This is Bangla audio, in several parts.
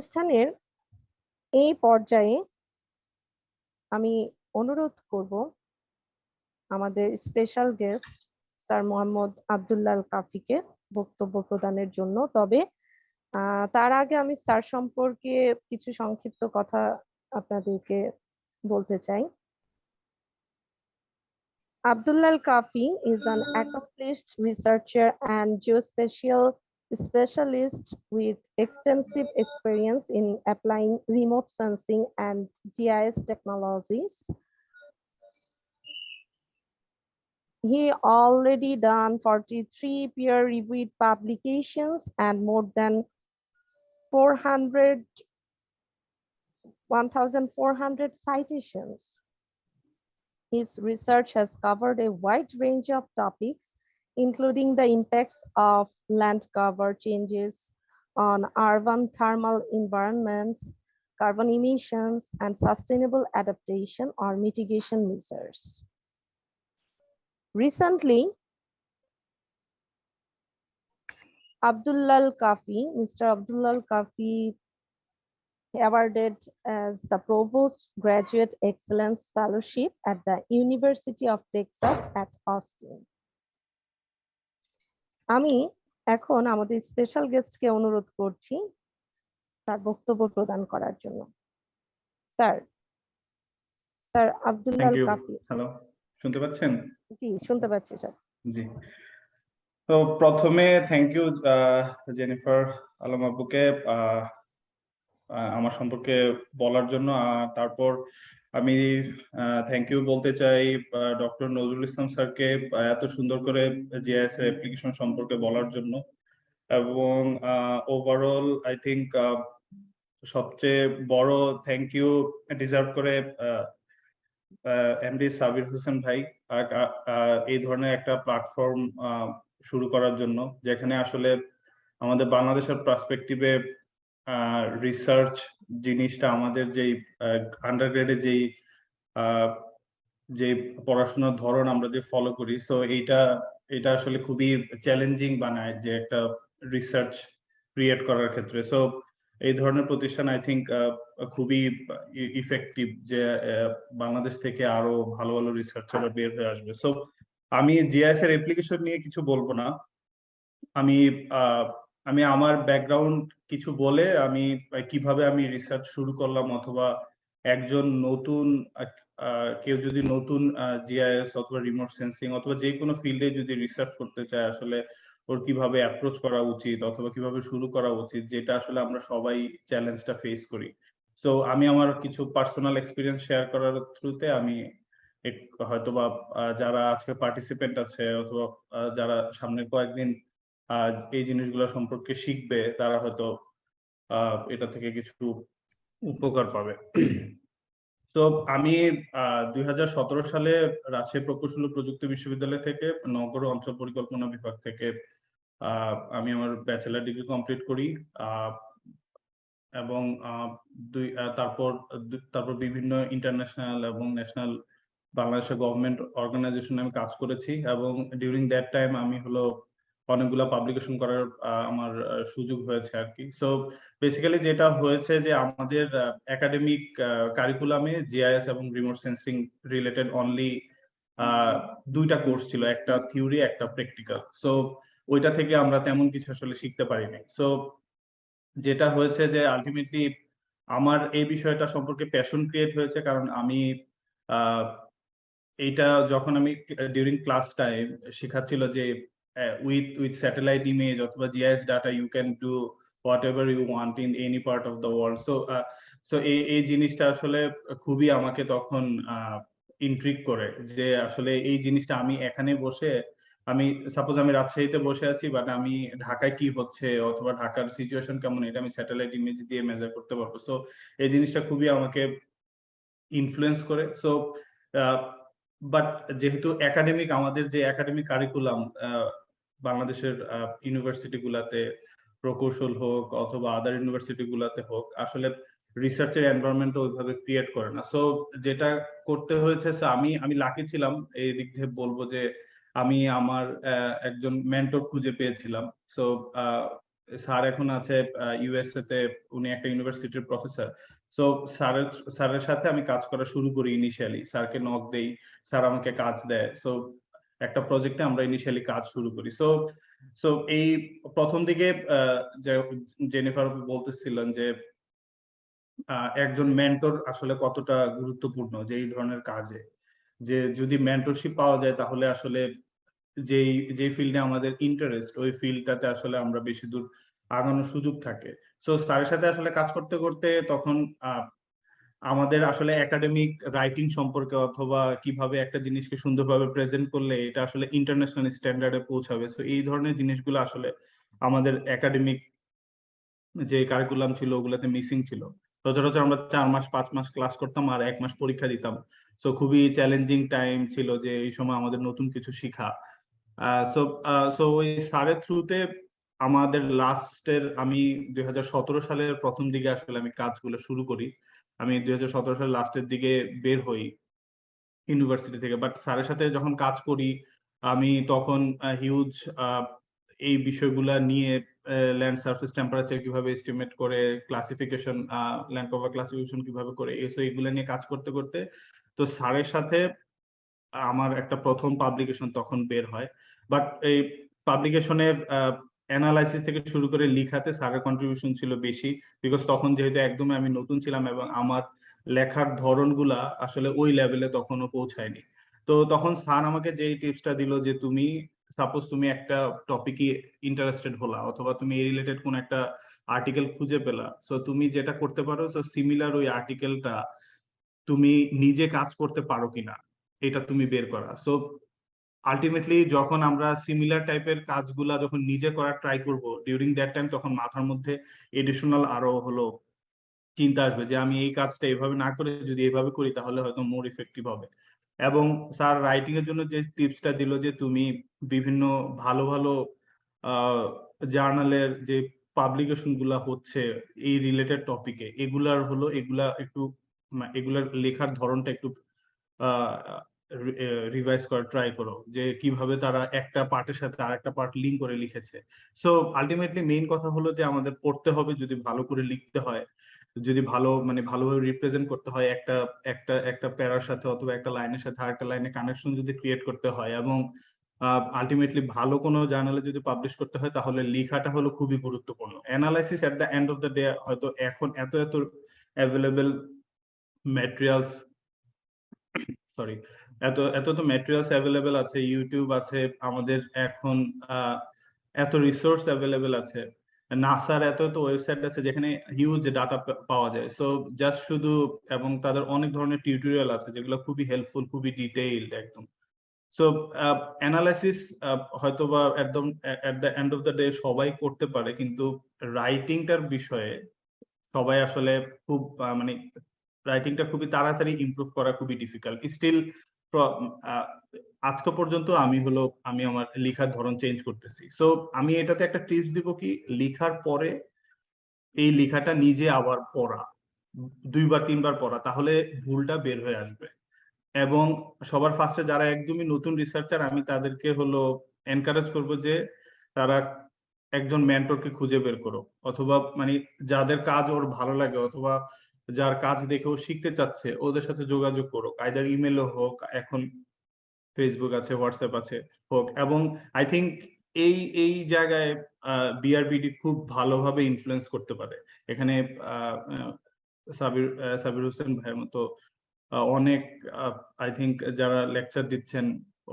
অনুষ্ঠানের এই পর্যায়ে আমি অনুরোধ করব আমাদের special guest sir Mohammad Abdullah কাফিকে বক্তব্য প্রদানের জন্য। তবে তার আগে আমি স্যার সম্পর্কে কিছু সংক্ষিপ্ত কথা আপনাদেরকে বলতে চাই। Abdulla Kafy is an accomplished researcher and geospatial specialist with extensive experience in applying remote sensing and GIS technologies. He already done 43 peer-reviewed publications and more than 1,400 citations. His research has covered a wide range of topics, including the impacts of land cover changes on urban thermal environments, carbon emissions, and sustainable adaptation or mitigation measures. Recently, Mr. Abdulla Kafy awarded as the Provost's Graduate Excellence Fellowship at the University of Texas at Austin. আমি এখন আমাদের স্পেশাল গেস্টকে অনুরোধ করছি তার বক্তব্য প্রদান করার জন্য। স্যার আব্দুল্লাহ কাফি। হ্যালো, শুনতে পাচ্ছেন? জি, শুনতে পাচ্ছি স্যার। জি, তো প্রথমে থ্যাংক ইউ জেনিফার আলম আপুকে আমার সম্পর্কে বলার জন্য। তারপর আমি থ্যাংক ইউ বলতে চাই ডক্টর নজরুল ইসলাম স্যারকে এত সুন্দর করে জিআইএস এর অ্যাপ্লিকেশন সম্পর্কে বলার জন্য। এবং ওভারঅল আই থিংক সবচেয়ে বড় থ্যাংক ইউ ডিজার্ভ করে এমডি সাবির হোসেন ভাই এই ধরনের একটা প্ল্যাটফর্ম শুরু করার জন্য, যেখানে আসলে আমাদের বাংলাদেশের পার্সপেক্টিভে রিসার্চ জিনিসটা আমাদের যেই আন্ডারগ্রেডে যে পড়াশোনার ধরন আমরা যে ফলো করি, সো এটা আসলে খুবই চ্যালেঞ্জিং বানায় যে একটা রিসার্চ ক্রিয়েট করার ক্ষেত্রে। সো এই ধরনের প্রতিষ্ঠান আই থিংক খুবই ইফেক্টিভ, যে বাংলাদেশ থেকে আরো ভালো ভালো রিসার্চাররা বের হয়ে আসবে। সো আমি জিআইএস এর অ্যাপ্লিকেশন নিয়ে কিছু বলবো না, আমি আমার ব্যাকগ্রাউন্ড কিছু বলে আমি কিভাবে আমি রিসার্চ শুরু করলাম, অথবা একজন নতুন কেউ যদি নতুন জিআইএস অথবা রিমোট সেন্সিং অথবা যে কোনো ফিল্ডে যদি রিসার্চ করতে চায়, আসলে ওর কিভাবে অ্যাপ্রোচ করা উচিত অথবা কিভাবে শুরু করা উচিত, যেটা আসলে আমরা সবাই চ্যালেঞ্জটা ফেস করি। সো আমি আমার কিছু পার্সোনাল এক্সপিরিয়েন্স শেয়ার করার থ্রুতে আমি হয়তোবা যারা আজকে পার্টিসিপেন্ট আছে অথবা যারা সামনে কয়েকদিন এই জিনিসগুলো সম্পর্কে শিখবে, তারা হয়তো এটা থেকে কিছু উপকার পাবে। সো আমি 2017 সালে রাজশাহী প্রকৌশল ও প্রযুক্তি বিশ্ববিদ্যালয় থেকে নগর অঞ্চল পরিকল্পনা বিভাগ থেকে আমি আমার ব্যাচেলার ডিগ্রি কমপ্লিট করি, এবং তারপর বিভিন্ন ইন্টারন্যাশনাল এবং ন্যাশনাল বাংলাদেশের গভর্নমেন্ট অর্গানাইজেশনে আমি কাজ করেছি। এবং ডিউরিং দ্যাট টাইম আমি অনেকগুলা পাবলিকেশন করার আমার সুযোগ হয়েছে আর কি। সো বেসিক্যালি যেটা হয়েছে যে আমাদের একাডেমিক কারিকুলামে জিআইএস এবং রিমোট সেন্সিং রিলেটেড অনলি দুইটা কোর্স ছিল, একটা থিওরি একটা প্র্যাকটিক্যাল। সো ওইটা থেকে আমরা তেমন কিছু আসলে শিখতে পারিনি। সো যেটা হয়েছে যে আলটিমেটলি আমার এই বিষয়টা সম্পর্কে প্যাশন ক্রিয়েট হয়েছে, কারণ আমি এইটা যখন আমি ডিউরিং ক্লাস টাইম শেখাচ্ছিল যে উইথ স্যাটেলাইট ইমেজ অথবা GIS data you can do whatever you want in any part of the world. So এই জিনিসটা আসলে খুবই আমাকে তখন ইন্ট্রিগ করে যে আসলে এই জিনিসটা আমি এখানে বসে, আমি সাপোজ আমি রাজশাহীতে বসে আছি বাট আমি ঢাকায় কি হচ্ছে অথবা ঢাকার সিচুয়েশন কেমন এটা আমি স্যাটেলাইট ইমেজ দিয়ে মেজার করতে পারবো। সো এই জিনিসটা খুবই আমাকে ইনফ্লুয়েন্স করে। সো বাট যেহেতু একাডেমিক, আমাদের যে একাডেমিক কারিকুলাম বাংলাদেশের ইউনিভার্সিটি গুলাতে প্রকৌশল হোক অথবা আদার ইউনিভার্সিটি গুলাতে হোক, আসলে রিসার্চের এনভায়রনমেন্ট ওইভাবে ক্রিয়েট করে না। সো যেটা করতে হয়েছে, আমি লাকি ছিলাম এই দিক থেকে বলবো যে আমি আমার একজন মেন্টর খুঁজে পেয়েছিলাম। সো স্যার এখন আছে ইউএসএ তে, উনি একটা ইউনিভার্সিটির প্রফেসর। সো স্যারের সাথে আমি কাজ করা শুরু করি ইনিশিয়ালি, স্যারকে নক দেই, স্যার আমাকে কাজ দেয়। সো একটা প্রজেক্টে আমরা ইনিশিয়ালি কাজ শুরু করি। সো সো এই প্রথম দিকে জেনিফার বলতেছিলেন যে একজন মেন্টর আসলে কতটা গুরুত্বপূর্ণ যে এই ধরনের কাজে, যে যদি মেন্টরশিপ পাওয়া যায় তাহলে আসলে যে ফিল্ডে আমাদের ইন্টারেস্ট ওই ফিল্ডটাতে আসলে আমরা বেশি দূর আগানোর সুযোগ থাকে। সো স্যারের সাথে আসলে কাজ করতে করতে তখন আমাদের আসলে একাডেমিক রাইটিং সম্পর্কে অথবা কিভাবে একটা জিনিসকে সুন্দরভাবে প্রেজেন্ট করলে এটা আসলে ইন্টারন্যাশনাল স্ট্যান্ডার্ডে পৌঁছাবে, সো এই ধরনের জিনিসগুলো আসলে আমাদের একাডেমিক যে কারিকুলাম ছিল ওগুলোতে মিসিং ছিল। সচরাচর আমরা 4 মাস 5 মাস ক্লাস করতাম আর 1 মাস পরীক্ষা দিতাম। সো খুবই চ্যালেঞ্জিং টাইম ছিল যে এই সময় আমাদের নতুন কিছু শিখা। সো ওই স্যারের থ্রুতে আমাদের লাস্টের, আমি 2017 সালের প্রথম দিকে আসলে আমি কাজগুলো শুরু করি। আমি 2017 সালের লাস্টের দিকে বের হই ইউনিভার্সিটি থেকে। বাট স্যারের সাথে যখন কাজ করি আমি তখন হিউজ এই বিষয়গুলা নিয়ে ল্যান্ড সারফেস টেম্পারেচার কিভাবে এস্টিমেট করে, ক্লাসিফিকেশন ল্যান্ড কভার ক্লাসিফিকেশন কিভাবে করে, এগুলো নিয়ে কাজ করতে করতে তো স্যারের সাথে আমার একটা প্রথম পাবলিকেশন তখন বের হয়। বাট এই পাবলিকেশনের অ্যানালাইসিস থেকে শুরু করে লিখাতে স্যারের কন্ট্রিবিউশন ছিল বেশি, বিকজ তখন যেহেতু একদমই আমি নতুন ছিলাম এবং আমার লেখার ধরনগুলা আসলে ওই লেভেলে তখনও পৌঁছায়নি। তো তখন স্যার আমাকে যে টিপসটা দিল যে তুমি সাপোজ তুমি একটা টপিকে ইন্টারেস্টেড হলা অথবা তুমি এই রিলেটেড কোন একটা আর্টিকেল খুঁজে পেলা, সো তুমি যেটা করতে পারো, সো সিমিলার ওই আর্টিকেলটা তুমি নিজে কাজ করতে পারো কিনা এটা তুমি বের করা। সো আলটিমেটলি যখন আমরা সিমিলার টাইপের কাজগুলা যখন নিজে করার ট্রাই করব ডিউরিং দ্যাট টাইম, তখন মাথার মধ্যে এডিশনাল আরো হলো চিন্তা আসবে যে আমি এই কাজটা এইভাবে না করে যদি এইভাবে করি তাহলে হয়তো মোর ইফেক্টিভ হবে। এবং স্যার রাইটিং এর জন্য যে টিপসটা দিল যে তুমি বিভিন্ন ভালো ভালো জার্নালের যে পাবলিকেশন গুলা হচ্ছে এই রিলেটেড টপিকে, এগুলার লেখার ধরনটা একটু রিভাইজ করার ট্রাই করো, যে কিভাবে তারা একটা পার্টের সাথে আরেকটা পার্ট লিঙ্ক করে লিখেছে। সো আলটিমেটলি মেইন কথা হলো যে আমাদের পড়তে হবে, যদি ভালো করে লিখতে হয়, যদি ভালোভাবে রিপ্রেজেন্ট করতে হয় একটা একটা একটা প্যারার সাথে অথবা একটা লাইনের সাথে আরেকটা লাইনে কানেকশন যদি ক্রিয়েট করতে হয়, এবং আলটিমেটলি ভালো কোনো জার্নালে যদি পাবলিশ করতে হয়, তাহলে লেখাটা হলো খুবই গুরুত্বপূর্ণ। Analysis at the end of the day হয়তো এখন এত অ্যাভেলেবেল ম্যাটেরিয়ালস, সরি, এত তো ম্যাটেরিয়ালস অ্যাভেলেবেল আছে, ইউটিউব আছে আমাদের এখন, এত রিসোর্স অ্যাভেলেবেল আছে, নাসার এত ওয়েবসাইট আছে যেখানে হিউজ ডাটা পাওয়া যায়। সো জাস্ট শুধু, এবং তাদের অনেক ধরনের টিউটোরিয়াল আছে যেগুলো খুবই হেল্পফুল, খুবই ডিটেইলড একদম। সো অ্যানালাইসিস হয়তোবা একদম at the end of the day সবাই করতে পারে, কিন্তু রাইটিংটার বিষয়ে সবাই আসলে খুব রাইটিংটা খুবই তাড়াতাড়ি ইমপ্রুভ করা খুবই ডিফিকাল্ট স্টিল। আজকে পর্যন্ত আমি আমার লেখার ধরন চেঞ্জ করতেছি। সো আমি এটাতে একটা টিপস দিব কি, লেখার পরে এই লেখাটা নিজে আবার পড়া, 2 বার 3 বার পড়া, তাহলে ভুলটা বের হয়ে আসবে। এবং সবার ফার্স্টে যারা একদমই নতুন রিসার্চার, আমি তাদেরকে হলো এনকারেজ করব যে তারা একজন মেন্টরকে খুঁজে বের করো, অথবা যাদের কাজ ওর ভালো লাগে অথবা যার কাজ দেখেও শিখতে চাচ্ছে ওদের সাথে যোগাযোগ করো, আইদার ইমেলও হোক, এখন ফেসবুক আছে, হোয়াটসঅ্যাপ আছে হোক। এবং আই থিঙ্ক এই জায়গায় বিআরবিডি খুব ভালোভাবে ইনফ্লুয়েন্স করতে পারে। এখানে সাবির হোসেন ভাইয়ের মতো অনেক আই থিঙ্ক যারা লেকচার দিচ্ছেন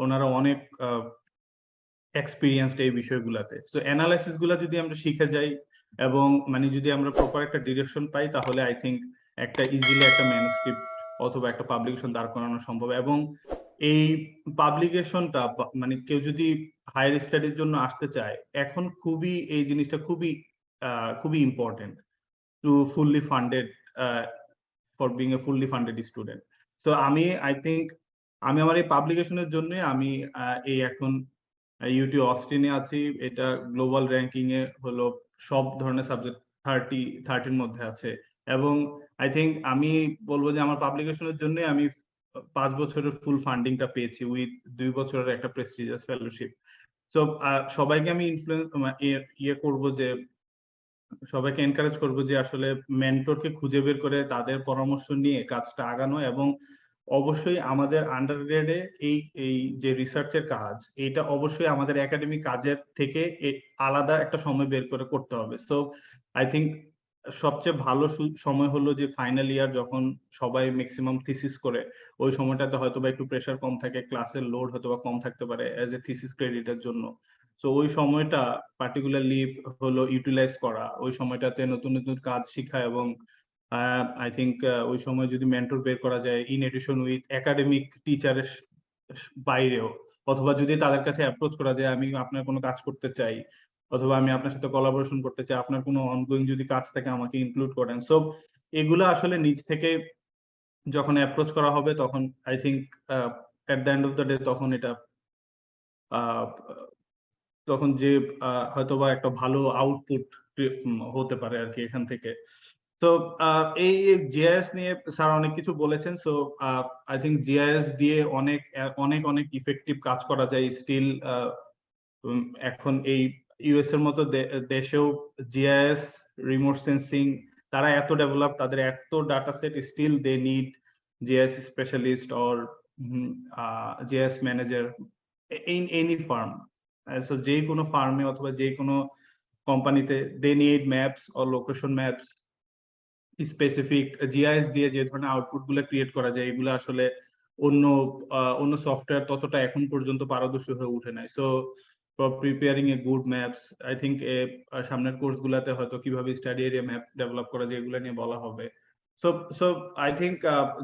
ওনারা অনেক এক্সপিরিয়েন্সড এই বিষয়গুলোতে। সো অ্যানালাইসিস গুলা যদি আমরা শিখে যাই এবং মানে যদি আমরা প্রপার একটা ডিরেকশন পাই, তাহলে আই থিঙ্ক একটা ইজিলি একটা ম্যানুস্ক্রিপ্ট অথবা একটা পাবলিকেশন দাঁড় করানো সম্ভব। এবং এই পাবলিকেশনটা মানে কেউ যদি হায়ার স্টাডির জন্য আসতে চায়, এখন খুবই এই জিনিসটা খুবই important to fully funded for being a fully funded student. So I think আমি আমার এই পাবলিকেশনের জন্য আমি এই এখন ইউটি অস্টিনে আছি। এটা গ্লোবাল র্যাঙ্কিং এ হলো সব ধরনের সাবজেক্ট 30 মধ্যে আছে। এবং আই থিঙ্ক আমি বলবো যে আমার পাবলিকেশনের জন্য আমি 5 বছরের ফুল ফান্ডিংটা পেয়েছি উইথ 2 বছরের একটা প্রেস্টিজিয়াস ফেলোশিপ। সো সবাইকে আমি করবো যে সবাইকে এনকারেজ করবো যে আসলে মেন্টরকে খুঁজে বের করে তাদের পরামর্শ নিয়ে কাজটা আগানো। এবং অবশ্যই আমাদের আন্ডারগ্রেডে এই যে রিসার্চের কাজ, এটা অবশ্যই আমাদের একাডেমিক কাজের থেকে আলাদা একটা সময় বের করে করতে হবে। সো আই থিঙ্ক সবচেয়ে ভালো সময় হলো যে ফাইনাল ইয়ার, যখন সবাই ম্যাক্সিমাম থিসিস করে, ওই সময়টাতে হয়তো বা একটু প্রেশার কম থাকে, ক্লাসের লোড হয়তো বা কম থাকতে পারে অ্যাজ এ থিসিস ক্রেডিটের জন্য। সো ওই সময়টা পার্টিকুলারলি হলো ইউটিলাইজ করা, ওই সময়টাতে নতুন নতুন কাজ শিখা। এবং আই থিঙ্ক ওই সময় যদি মেন্টর বের করা যায় ইন এডিশন উইথ একাডেমিক টিচারের বাইরেও, অথবা যদি তাদের কাছে অ্যাপ্রোচ করা যায় আমি আপনার কোনো কাজ করতে চাই, অথবা আমি আপনার সাথে কোলাবোরেশন করতে চাই, আপনার কোনো অনগোয়িং যদি কাজ থাকে আমাকে ইনক্লুড করেন। সো এগুলো আসলে নিজ থেকে যখন অ্যাপ্রোচ করা হবে, তখন I think at the end of the day তখন যে হয়তোবা একটা ভালো আউটপুট হতে পারে আর কি এখান থেকে। তো এই জিআইএস নিয়ে স্যার অনেক কিছু বলেছেন। সো আই থিঙ্ক জিআইএস দিয়ে অনেক অনেক অনেক ইফেক্টিভ কাজ করা যায় স্টিল। এখন এই ইউএস এর মতো দেশেও জিআইএস, রিমোট সেন্সিং, তারা এত ডেভেলপ, তাদের এত data set, still they need GIS specialist or GIS manager in any firm. So যে কোনো ফার্মে অথবা যে কোনো কোম্পানিতে they need maps or location maps specific. GIS দিয়ে যে ধরনের আউটপুট গুলো ক্রিয়েট করা যায়, এগুলো আসলে অন্য সফটওয়্যার ততটা এখন পর্যন্ত পারদর্শী হয়ে উঠে নাই। So for preparing a good maps, I think সামনের কোর্স গুলাতে হয়তো কিভাবে স্টাডি এরিয়া ম্যাপ ডেভেলপ করা যায় এগুলো নিয়ে বলা হবে। সো আই থিঙ্ক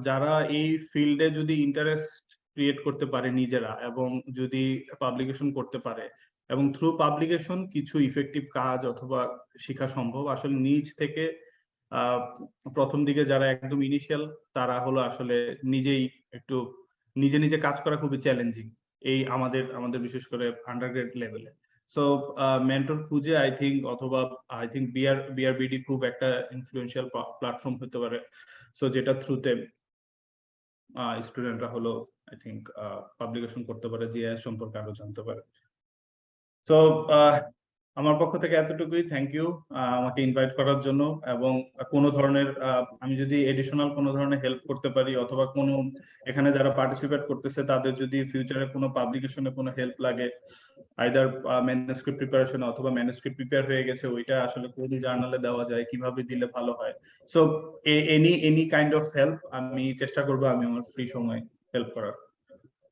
যারা এই ফিল্ডে যদি ইন্টারেস্ট ক্রিয়েট করতে পারে নিজেরা, এবং যদি পাবলিকেশন করতে পারে, এবং থ্রু পাবলিকেশন কিছু ইফেক্টিভ কাজ অথবা শেখা সম্ভব। আসলে নিজ থেকে প্রথম দিকে যারা একদম ইনিশিয়াল, তারা হলো আসলে নিজেই একটু নিজে কাজ করা খুবই চ্যালেঞ্জিং এই আমাদের বিশেষ করে আন্ডারগ্রেড লেভেলে। সো মেন্টর খুঁজে আই থিঙ্ক বিআরবিডি খুব একটা ইনফ্লুয়েন্সিয়াল প্ল্যাটফর্ম হতে পারে। সো যেটা থ্রুতে স্টুডেন্টরা হলো আই থিঙ্ক পাবলিকেশন করতে পারে, জিআইএস সম্পর্কে আরো জানতে পারে। তো আমার পক্ষ থেকে এতটুকুই। থ্যাংক ইউ আমাকে ইনভাইট করার জন্য। এবং কোনো ধরনের আমি যদি এডিশনাল কোনো ধরনের হেল্প করতে পারি, অথবা কোনো এখানে যারা পার্টিসিপেট করতেছে তাদের যদি ফিউচারে কোনো পাবলিকেশনে কোনো হেল্প লাগে, আইদার ম্যানুস্ক্রিপ্ট প্রিপারেশন অথবা ম্যানুস্ক্রিপ্ট প্রিপেয়ার হয়ে গেছে, ওইটা আসলে কোন জার্নালে দেওয়া যায়, কিভাবে দিলে ভালো হয়। So any kind of help আমি চেষ্টা করবো আমি আমার ফ্রি সময় হেল্প করার।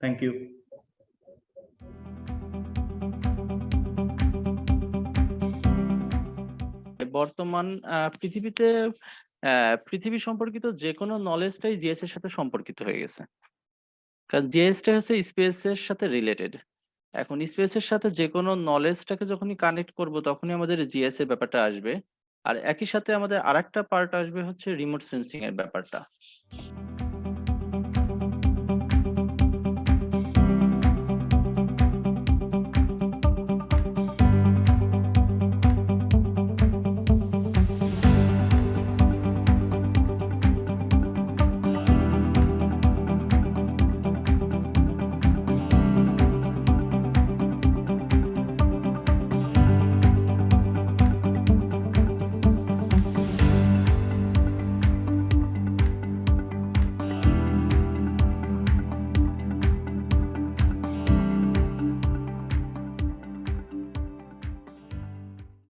Thank you. বর্তমান পৃথিবী সম্পর্কিত যে কোনো নলেজটাই জিএস এর সাথে সম্পর্কিত হয়ে গেছে, কারণ জিএসটা হচ্ছে স্পেসের সাথে রিলেটেড। এখন স্পেসের সাথে যে কোনো নলেজটাকে যখনই কানেক্ট করব, তখনই আমাদের জিএস এর ব্যাপারটা আসবে। আর একই সাথে আমাদের আরেকটা পার্ট আসবে হচ্ছে রিমোট সেন্সিং এর ব্যাপারটা।